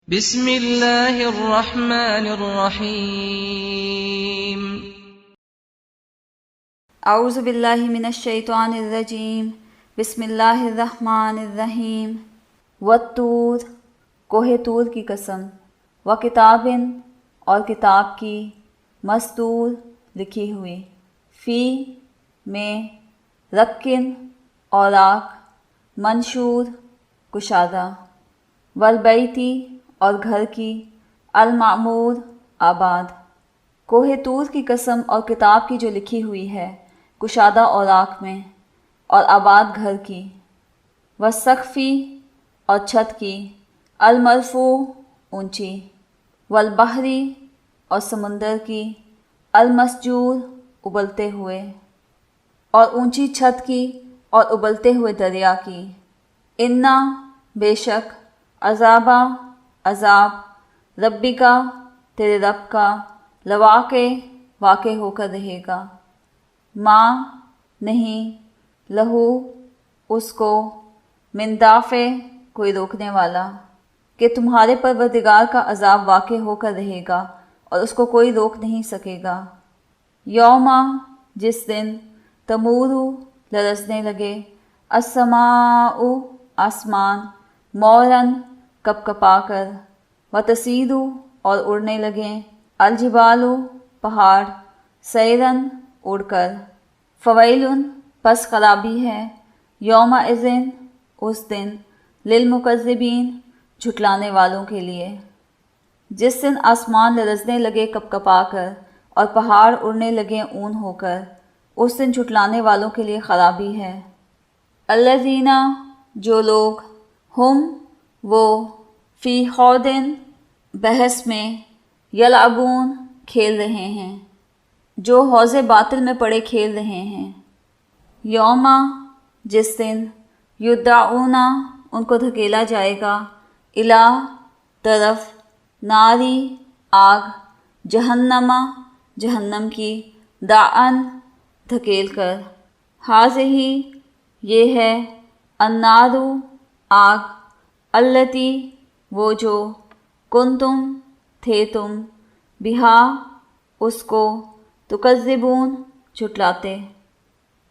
بسم اللہ الرحمن الرحیم۔ اعوذ باللہ من الشیطان الرجیم، بسم اللہ الرحمن الرحیم۔ والطور، کوہ طور کی قسم، وکتابٍ، اور کتاب کی، مسطور، لکھی ہوئی، فی، میں، رقٍ، اوراق، منشور، کشادہ، والبیتی، اور گھر کی، المعمور، آباد۔ کوہ طور کی قسم اور کتاب کی جو لکھی ہوئی ہے کشادہ اوراق میں، اور آباد گھر کی، والسقفی، اور چھت کی، المرفوع، اونچی، والبحری، اور سمندر کی، المسجور، ابلتے ہوئے، اور اونچی چھت کی اور ابلتے ہوئے دریا کی، انا، بے شک، عذابہ، عذاب، ربی کا، تیرے رب کا، لواقع، واقع ہو کر رہے گا، ما، نہیں، لہو، اس کو، من دافع، کوئی روکنے والا، کہ تمہارے پروردگار کا عذاب واقع ہو کر رہے گا اور اس کو کوئی روک نہیں سکے گا۔ یوما، جس دن، تمورو، لرزنے لگے، السماء، آسمان، مورن، کپ کپا کر، وتسیرُ، اور اڑنے لگیں، الجبال، پہاڑ، سیرن، اڑ کر، فویل، پس خرابی ہے، یومئذ، اس دن، للمکذبین، جھٹلانے والوں کے لیے۔ جس دن آسمان لرزنے لگے کپ کپا کر اور پہاڑ اڑنے لگے اون ہو کر، اس دن جھٹلانے والوں کے لیے خرابی ہے۔ الذین، جو لوگ، ہم، وہ، فی خوض، بحث میں، یلعبون، کھیل رہے ہیں، جو حوض باطل میں پڑے کھیل رہے ہیں۔ یوما، جس دن، یدعون، ان کو دھکیلا جائے گا، الی، طرف، ناری، آگ، جہنم، جہنم کی، دعًا، دھکیل کر، ہٰذِہِ، یہ ہے، النار، آگ، التی، وہ جو، کنتم، تھے تم، بہا، اس کو، تکذبون، جھٹلاتے۔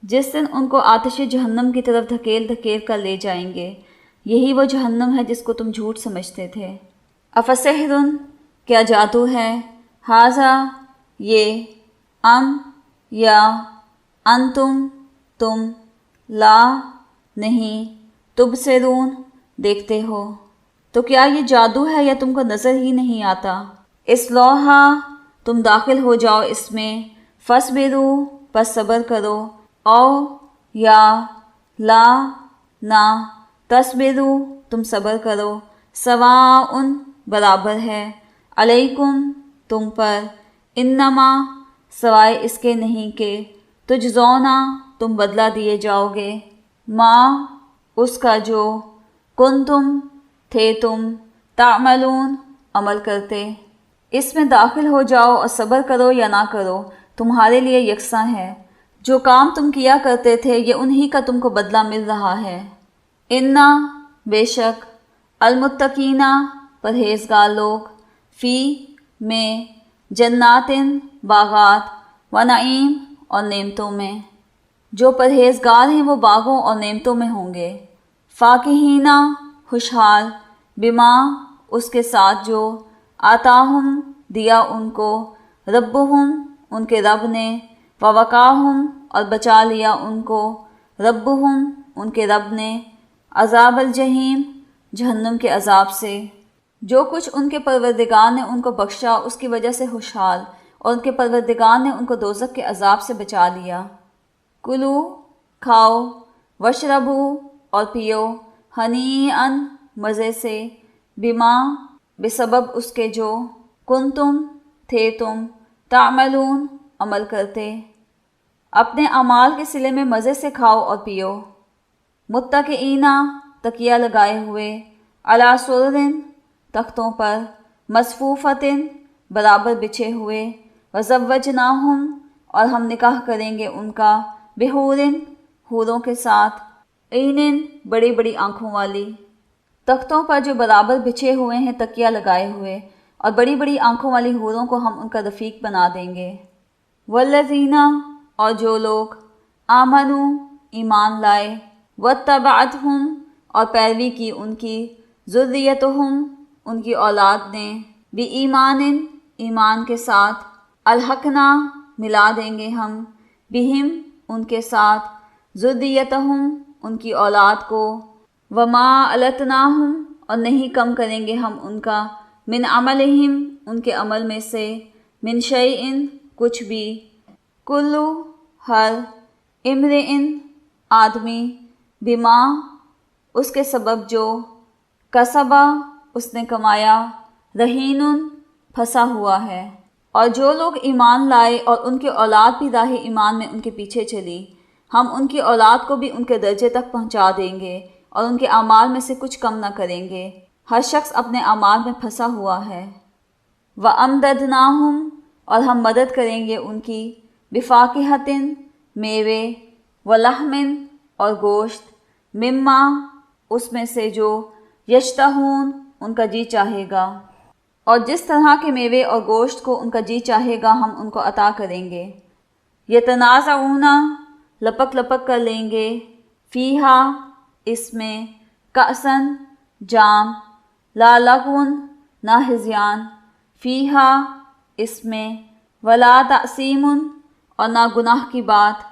جس دن ان کو آتش جہنم کی طرف دھکیل دھکیل کر لے جائیں گے، یہی وہ جہنم ہے جس کو تم جھوٹ سمجھتے تھے۔ افسحر، کیا جادو ہے، ھذا، یہ، ام، یا، انتم، تم، لا، نہیں، تبصرون، دیکھتے ہو۔ تو کیا یہ جادو ہے یا تم کو نظر ہی نہیں آتا؟ اصلوہا، تم داخل ہو جاؤ اس میں، فاصبروا، پس صبر کرو، او، یا، لا، نہ، تصبروا، تم صبر کرو، سواء، برابر ہے، علیکم، تم پر، انما، سوائے اس کے نہیں کہ، تجزون، تم بدلہ دیے جاؤ گے، ما، اس کا جو، کنتم، تھے تم، تعملون، عمل کرتے۔ اس میں داخل ہو جاؤ اور صبر کرو یا نہ کرو، تمہارے لیے یکساں ہے، جو کام تم کیا کرتے تھے یہ انہی کا تم کو بدلہ مل رہا ہے۔ انا، بے شک، المتقین، پرہیزگار لوگ، فی، میں، جنات، باغات، ونعیم، اور نعمتوں میں، جو پرہیزگار ہیں وہ باغوں اور نعمتوں میں ہوں گے، فاکہین، خوشحال، بما، اس کے ساتھ جو، آتاہم، دیا ان کو، ربہم، ان کے رب نے، ووقاہم، اور بچا لیا ان کو، ربہم، ان کے رب نے، عذاب الجحیم، جہنم کے عذاب سے۔ جو کچھ ان کے پروردگار نے ان کو بخشا اس کی وجہ سے خوشحال، اور ان کے پروردگار نے ان کو دوزخ کے عذاب سے بچا لیا۔ کلو، کھاؤ، واشربو، اور پیو، ہنیئا، مزے سے، بما، بسبب اس کے جو، کنتم، تھے تم، تعملون، عمل کرتے۔ اپنے اعمال کے صلے میں مزے سے کھاؤ اور پیو۔ متکئین، تکیہ لگائے ہوئے، علی سرر، تختوں پر، مصفوفۃ، برابر بچھے ہوئے، وزوجناہم، اور ہم نکاح کریں گے ان کا، بحور، حوروں کے ساتھ، عین، بڑی بڑی آنکھوں والی، تختوں پر جو برابر بچھے ہوئے ہیں تکیہ لگائے ہوئے، اور بڑی بڑی آنکھوں والی حوروں کو ہم ان کا رفیق بنا دیں گے۔ والذین، اور جو لوگ آمنو، ایمان لائے، واتبعتہم، اور پیروی کی ان کی، ذریتہم، ان کی اولاد نے، بِایمان، ایمان کے ساتھ، الحقنا، ملا دیں گے ہم، بہم، ان کے ساتھ، ذریتہم، ان کی اولاد کو، وما التناہم، اور نہیں کم کریں گے ہم ان کا، من عملہم، ان کے عمل میں سے، من شیئن، کچھ بھی، کلو، ہر، امرئن، آدمی، بما، اس کے سبب جو، کسبہ، اس نے کمایا، رہینن، پھنسا ہوا ہے۔ اور جو لوگ ایمان لائے اور ان کی اولاد بھی راہ ایمان میں ان کے پیچھے چلی، ہم ان کی اولاد کو بھی ان کے درجے تک پہنچا دیں گے اور ان کے اعمال میں سے کچھ کم نہ کریں گے۔ ہر شخص اپنے اعمال میں پھنسا ہوا ہے۔ وَأَمْدَدْنَاهُمْ، اور ہم مدد کریں گے ان کی، بِفَاكِهَةٍ، میوے، وَلَحْمٍ، اور گوشت، مما، اس میں سے جو، یشتہون، ان کا جی چاہے گا، اور جس طرح کے میوے اور گوشت کو ان کا جی چاہے گا ہم ان کو عطا کریں گے۔ یتنازعون، لپک لپک کر لیں گے، فیہا، اس میں، کأسن، جام، لا لغون، نہ ہذیان، فیہا، اس میں، ولا تأثیم، اور نہ گناہ کی بات۔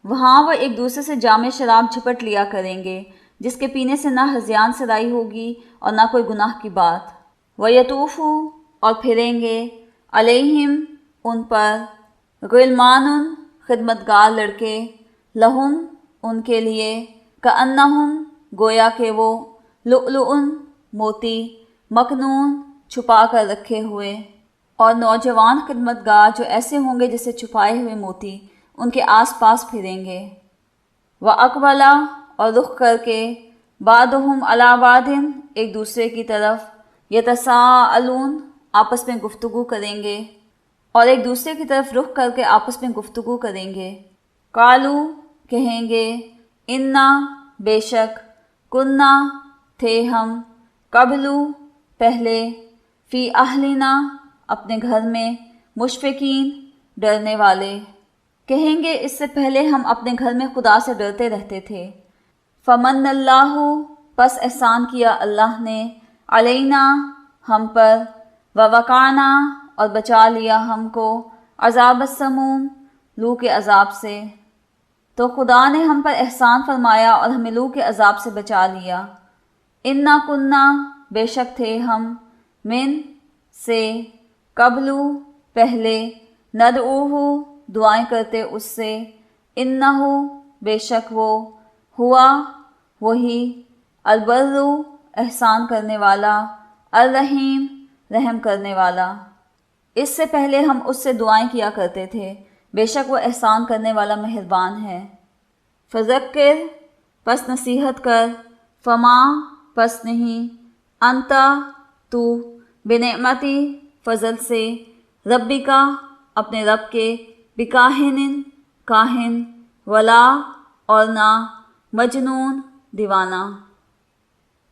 وہاں وہ ایک دوسرے سے جام شراب جھپٹ لیا کریں گے جس کے پینے سے نہ ہذیان سرائی ہوگی اور نہ کوئی گناہ کی بات۔ وَيَطُوفُ، اور پھریں گے، علیہم، ان پر، غلمان، خدمتگار لڑکے، لہم، ان کے لیے، کأنہم، گویا کہ وہ، لؤلؤ، موتی، مکنون، چھپا کر رکھے ہوئے، اور نوجوان خدمتگار جو ایسے ہوں گے جیسے چھپائے ہوئے موتی، ان کے آس پاس پھریں گے۔ وَأَقْبَلَ، اور رخ کر کے، بَعْضُهُمْ عَلَىٰ بَعْضٍ، ایک دوسرے کی طرف، یتساءلون، آپس میں گفتگو کریں گے، اور ایک دوسرے کی طرف رخ کر کے آپس میں گفتگو کریں گے۔ قالو، کہیں گے، انا، بے شک، کننا، تھے ہم، قبلو، پہلے، فی اہلنا، اپنے گھر میں، مشفقین، ڈرنے والے۔ کہیں گے اس سے پہلے ہم اپنے گھر میں خدا سے ڈرتے رہتے تھے۔ فمن اللہ، پس احسان کیا اللہ نے، علینا، ہم پر، ووقعنا، اور بچا لیا ہم کو، عذاب السموم، لو کے عذاب سے۔ تو خدا نے ہم پر احسان فرمایا اور ہمیں لو کے عذاب سے بچا لیا۔ انا کننا، بے شک تھے ہم، من، سے، قبلو، پہلے، ندعوہ، دعائیں کرتے اس سے، انہو، بے شک وہ، ہوا، وہی، البرُ، احسان کرنے والا، الرحیم، رحم کرنے والا۔ اس سے پہلے ہم اس سے دعائیں کیا کرتے تھے، بے شک وہ احسان کرنے والا مہربان ہے۔ فذکر، پس نصیحت کر، فما، پس نہیں، انتا، تو، بنعمتی، فضل سے، ربی کا، اپنے رب کے، بکاہن، کاہن، ولا، اور نہ، مجنون، دیوانہ۔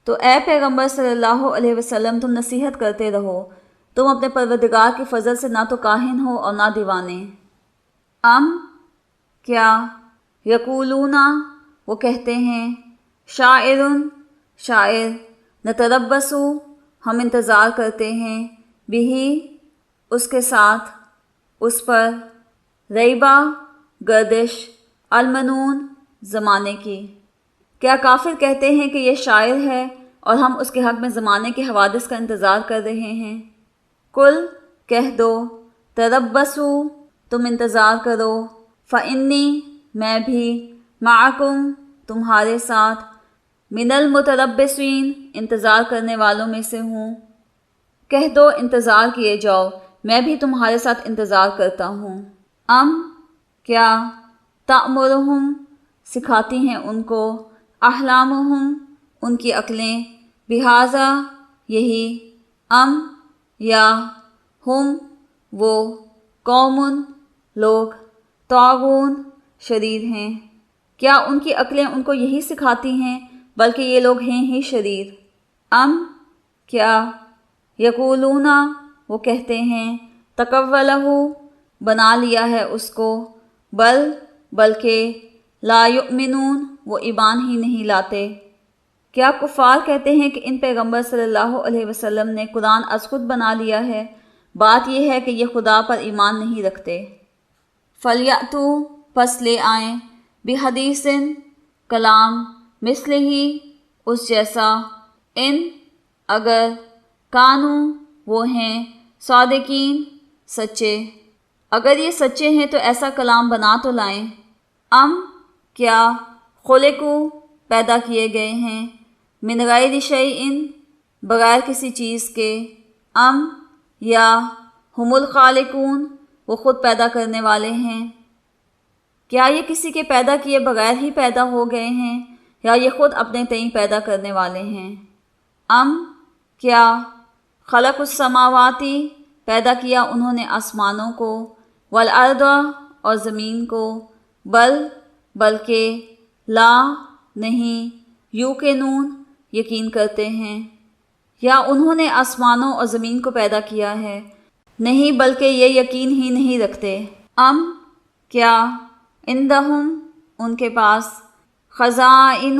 تو اے پیغمبر صلی اللہ علیہ وسلم، تم نصیحت کرتے رہو، تم اپنے پروردگار کے فضل سے نہ تو کاہن ہو اور نہ دیوانے۔ کیا، یقولون، وہ کہتے ہیں، شاعر، شاعر، نتربص، ہم انتظار کرتے ہیں، بہی، اس کے ساتھ، اس پر، ریبہ، گردش، المنون، زمانے کی۔ کیا کافر کہتے ہیں کہ یہ شاعر ہے اور ہم اس کے حق میں زمانے کے حوادث کا انتظار کر رہے ہیں؟ کل، کہہ دو، تربصوا، تم انتظار کرو، فإنی، میں بھی، معکم، تمہارے ساتھ، من المتربصین، انتظار کرنے والوں میں سے ہوں۔ کہہ دو انتظار کیے جاؤ، میں بھی تمہارے ساتھ انتظار کرتا ہوں۔ کیا، تأمرہم، سکھاتی ہیں ان کو، احلامہم، ان کی عقلیں، بہذا، یہی، یا، ہم، وہ، قوم، لوگ، طاغون، شریر ہیں۔ کیا ان کی عقلیں ان کو یہی سکھاتی ہیں؟ بلکہ یہ لوگ ہیں ہی شریر۔ کیا یقولون وہ کہتے ہیں تقولہ بنا لیا ہے اس کو، بلکہ لا یؤمنون وہ ایمان ہی نہیں لاتے۔ کیا کفار کہتے ہیں کہ ان پیغمبر صلی اللہ علیہ وسلم نے قرآن از خود بنا لیا ہے؟ بات یہ ہے کہ یہ خدا پر ایمان نہیں رکھتے۔ فَلْيَأْتُوا پس لے آئیں بِحَدِیثٍ کلام مثلہ اس جیسا، ان اگر کانوا وہ ہیں صادقین سچے، اگر یہ سچے ہیں تو ایسا کلام بنا تو لائیں۔ کیا خلقوا پیدا کیے گئے ہیں من غیر شیء بغیر کسی چیز کے، یا ہم الخالقون وہ خود پیدا کرنے والے ہیں؟ کیا یہ کسی کے پیدا کیے بغیر ہی پیدا ہو گئے ہیں، یا یہ خود اپنے تئیں پیدا کرنے والے ہیں؟ کیا خلق السماواتی پیدا کیا انہوں نے آسمانوں کو، والارض اور زمین کو، بلکہ لا نہیں یوقنون یقین کرتے ہیں۔ یا انہوں نے آسمانوں اور زمین کو پیدا کیا ہے؟ نہیں، بلکہ یہ یقین ہی نہیں رکھتے۔ کیا عندہم ان کے پاس خزائن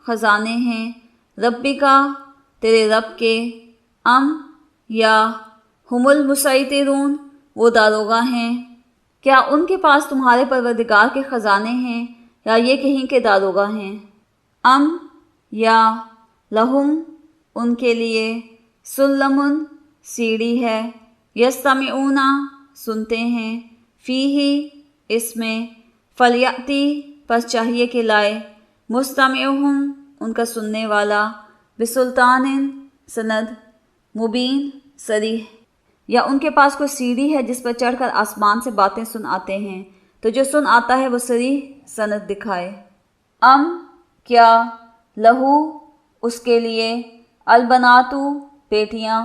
خزانے ہیں ربکا تیرے رب کے، یا ہم المسیطرون وہ داروغہ ہیں؟ کیا ان کے پاس تمہارے پروردگار کے خزانے ہیں، یا یہ کہیں کے داروغہ ہیں؟ یا لہم ان کے لیے سلم سیڑھی ہے، یستمعون سنتے ہیں، فیہ اس میں، فلیأتی پس چاہیے کہ لائے، مستمعہم ان کا سننے والا، بسلطان سند، مبین صریح، یا ان کے پاس کوئی سیڑھی ہے جس پر چڑھ کر آسمان سے باتیں سن آتے ہیں، تو جو سن آتا ہے وہ صریح سند دکھائے۔ کیا لہو اس کے لیے البناتو بیٹیاں،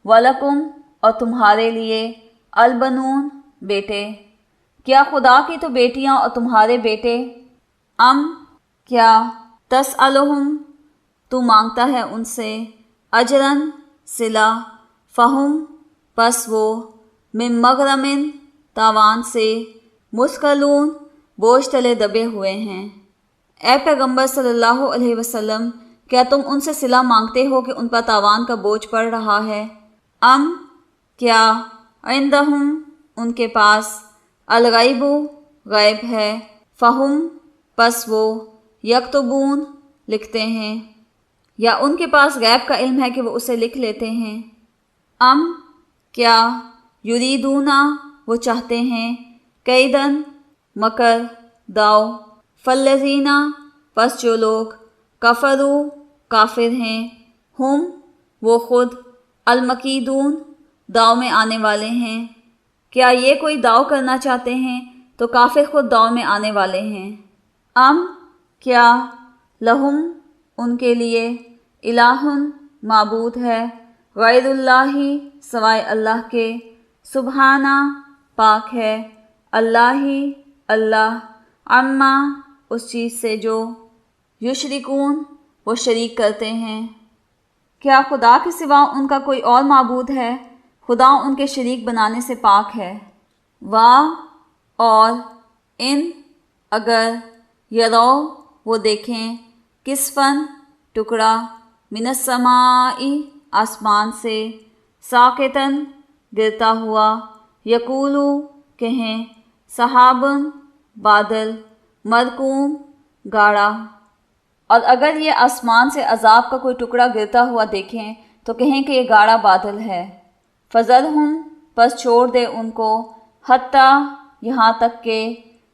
ولکم اور تمہارے لیے البنون بیٹے، کیا خدا کی تو بیٹیاں اور تمہارے بیٹے؟ کیا تسألہم تو مانگتا ہے ان سے اجراً صلہ، فہم پس وہ من مغرم تاوان سے، مثقلون بوجھ تلے دبے ہوئے ہیں۔ اے پیغمبر صلی اللہ علیہ وسلم، کیا تم ان سے صلہ مانگتے ہو کہ ان پر تاوان کا بوجھ پڑ رہا ہے؟ کیا عندہم ان کے پاس الغیب غیب ہے، فہم پس وہ یکتبون لکھتے ہیں، یا ان کے پاس غیب کا علم ہے کہ وہ اسے لکھ لیتے ہیں؟ کیا یریدون وہ چاہتے ہیں کیدن مکر داؤ، فالذین پس جو لوگ کفروا کافر ہیں، ہم وہ خود المکیدون داؤ میں آنے والے ہیں۔ کیا یہ کوئی داؤ کرنا چاہتے ہیں تو کافر خود داؤ میں آنے والے ہیں۔ کیا لہم ان کے لیے الہ معبود ہے غیر اللہ سوائے اللہ کے، سبحانہ پاک ہے اللہ عما اس چیز سے جو یشرکون وہ شریک کرتے ہیں۔ کیا خدا کے سوا ان کا کوئی اور معبود ہے؟ خدا ان کے شریک بنانے سے پاک ہے۔ اور ان اگر یرو وہ دیکھیں کسفن ٹکڑا من السماء آسمان سے، ساقطن گرتا ہوا، یقولو کہیں سحابن بادل، مرکوم گاڑا، اور اگر یہ آسمان سے عذاب کا کوئی ٹکڑا گرتا ہوا دیکھیں تو کہیں کہ یہ گاڑا بادل ہے۔ فذرہم پس چھوڑ دے ان کو، حتیٰ یہاں تک کہ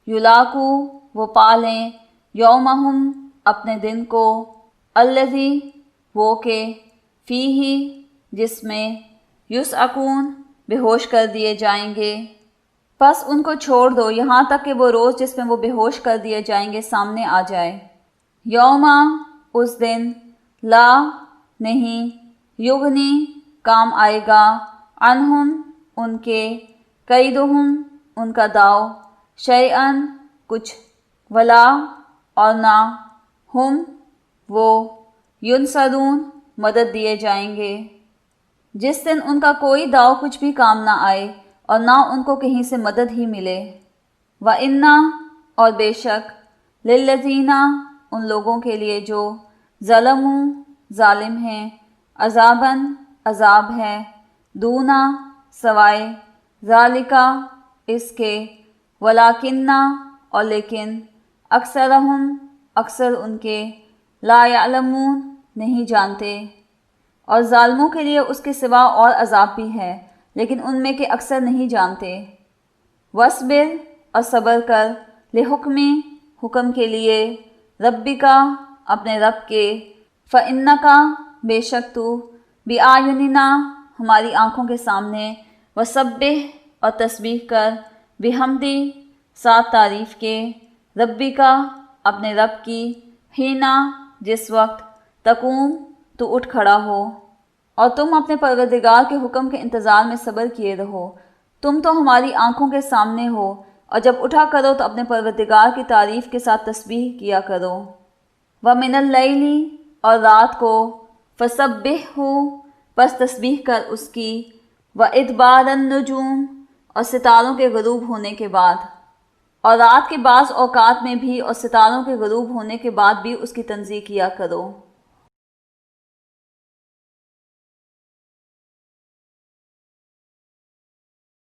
یلاقو وہ پالیں، یومہم اپنے دن کو، الذی وہ کہ فیہ جس میں یسعقون بے ہوش کر دیے جائیں گے۔ پس ان کو چھوڑ دو یہاں تک کہ وہ روز جس میں وہ بے ہوش کر دیے جائیں گے سامنے آ جائے۔ یوما اس دن، لا نہیں، یغنی کام آئے گا، عنہم ان کے، کیدہم ان کا داؤ، شیئن کچھ، ولا اور نہ، ہم وہ، ینصرون مدد دیے جائیں گے، جس دن ان کا کوئی داؤ کچھ بھی کام نہ آئے اور نہ ان کو کہیں سے مدد ہی ملے۔ وَإِنَّا اور بے شک لِلَّذِينَ ان لوگوں کے لیے جو ظلموا ظالم ہیں، عذاباً عذاب ہے، دونا سوائے، ذالکا اس کے، ولیکن اور لیکن، اکثرہم اکثر ان کے، لا یعلمون نہیں جانتے۔ اور ظالموں کے لیے اس کے سوا اور عذاب بھی ہے، لیکن ان میں کے اکثر نہیں جانتے۔ وَاصْبِرْ اور صبر کر، لِحُکْمِ حکم کے لیے، ربکا اپنے رب کے، فَإِنَّکَ بے شک تو، بِأَعْیُنِنَا ہماری آنکھوں کے سامنے، وَسَبِّحْ اور تسبیح کر، بِحَمْدِ ساتھ تعریف کے، ربکا اپنے رب کی، حینا جس وقت، تقوم تو اٹھ کھڑا ہو، اور تم اپنے پروردگار کے حکم کے انتظار میں صبر کیے رہو۔ تم تو ہماری آنکھوں کے سامنے ہو، اور جب اٹھا کرو تو اپنے پروردگار کی تعریف کے ساتھ تسبیح کیا کرو۔ وَمِنَ اللَّيْلِ اور رات کو، فَسَبِّحْهُ پس تسبیح کر اس کی، وَإِدْبَارَ النُّجُومِ اور ستاروں کے غروب ہونے کے بعد، اور رات کے بعض اوقات میں بھی اور ستاروں کے غروب ہونے کے بعد بھی اس کی تنزیہ کیا کرو۔